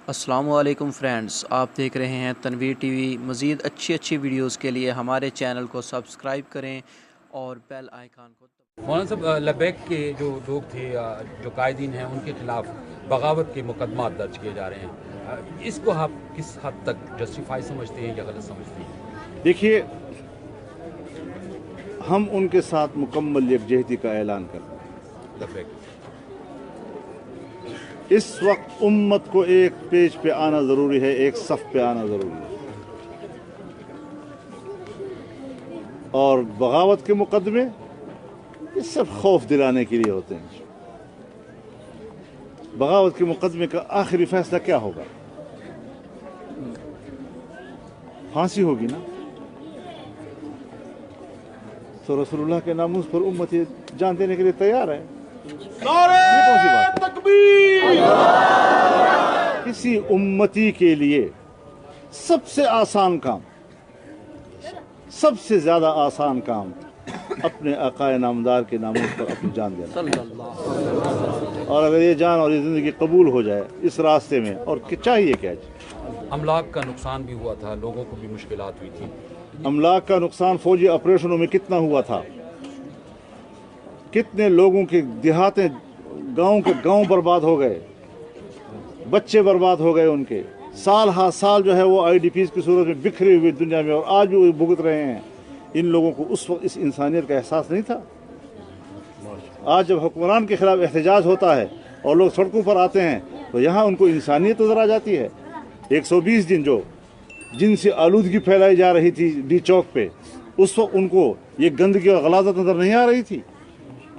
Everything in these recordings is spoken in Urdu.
السلام علیکم فرینڈز، آپ دیکھ رہے ہیں تنویر ٹی وی۔ مزید اچھی ویڈیوز کے لیے ہمارے چینل کو سبسکرائب کریں اور بیل آئیکن کو مولانا صاحب، لبیک کے جو لوگ تھے، جو قائدین ہیں، ان کے خلاف بغاوت کے مقدمات درج کیے جا رہے ہیں، اس کو آپ کس حد تک جسٹیفائی سمجھتے ہیں یا غلط سمجھتے ہیں؟ دیکھیے، ہم ان کے ساتھ مکمل یکجہتی کا اعلان کرتے ہیں۔ لبیک اس وقت امت کو ایک پیج پہ آنا ضروری ہے، ایک صف پہ آنا ضروری ہے، اور بغاوت کے مقدمے یہ صرف خوف دلانے کے لیے ہوتے ہیں۔ بغاوت کے مقدمے کا آخری فیصلہ کیا ہوگا؟ پھانسی ہوگی نا؟ تو رسول اللہ کے ناموس پر امت یہ جان دینے کے لیے تیار ہے۔ یہ کون سی بات ہے؟ تکبیر! کسی امتی کے لیے سب سے آسان کام، سب سے زیادہ آسان کام اپنے آقا نامدار کے ناموس پر اپنی جان دینا، اور اگر یہ جان اور یہ زندگی قبول ہو جائے اس راستے میں، اور چاہیے کیا جائے؟ املاک کا نقصان بھی ہوا تھا، لوگوں کو بھی مشکلات ہوئی تھی۔ املاک کا نقصان فوجی آپریشنوں میں کتنا ہوا تھا، کتنے لوگوں کے دیہاتیں، گاؤں کے گاؤں برباد ہو گئے، بچے برباد ہو گئے، ان کے سال ہر سال جو ہے وہ آئی ڈی پیز کی صورت میں بکھری ہوئی دنیا میں، اور آج بھی وہ بھگت رہے ہیں۔ ان لوگوں کو اس وقت اس انسانیت کا احساس نہیں تھا۔ آج جب حکمران کے خلاف احتجاج ہوتا ہے اور لوگ سڑکوں پر آتے ہیں تو یہاں ان کو انسانیت نظر آ جاتی ہے۔ 120 دن جن سے آلودگی پھیلائی جا رہی تھی ڈی چوک پہ، اس وقت ان کو یہ گندگی اور غلاظت نظر نہیں آ رہی تھی۔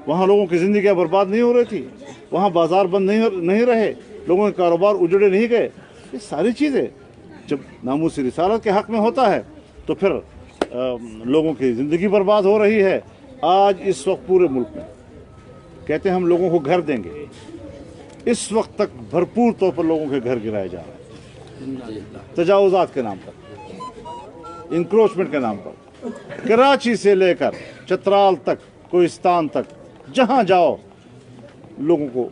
وہاں لوگوں کی زندگیاں برباد نہیں ہو رہی تھی، وہاں بازار بند نہیں رہے، لوگوں کے کاروبار اجڑے نہیں گئے۔ یہ ساری چیزیں جب ناموس رسالت کے حق میں ہوتا ہے تو پھر لوگوں کی زندگی برباد ہو رہی ہے۔ آج اس وقت پورے ملک میں کہتے ہیں ہم لوگوں کو گھر دیں گے، اس وقت تک بھرپور طور پر لوگوں کے گھر گرائے جا رہے ہیں، تجاوزات کے نام پر، انکروچمنٹ کے نام پر۔ کراچی سے لے کر چترال تک، کوہستان تک، جہاں جاؤ لوگوں کو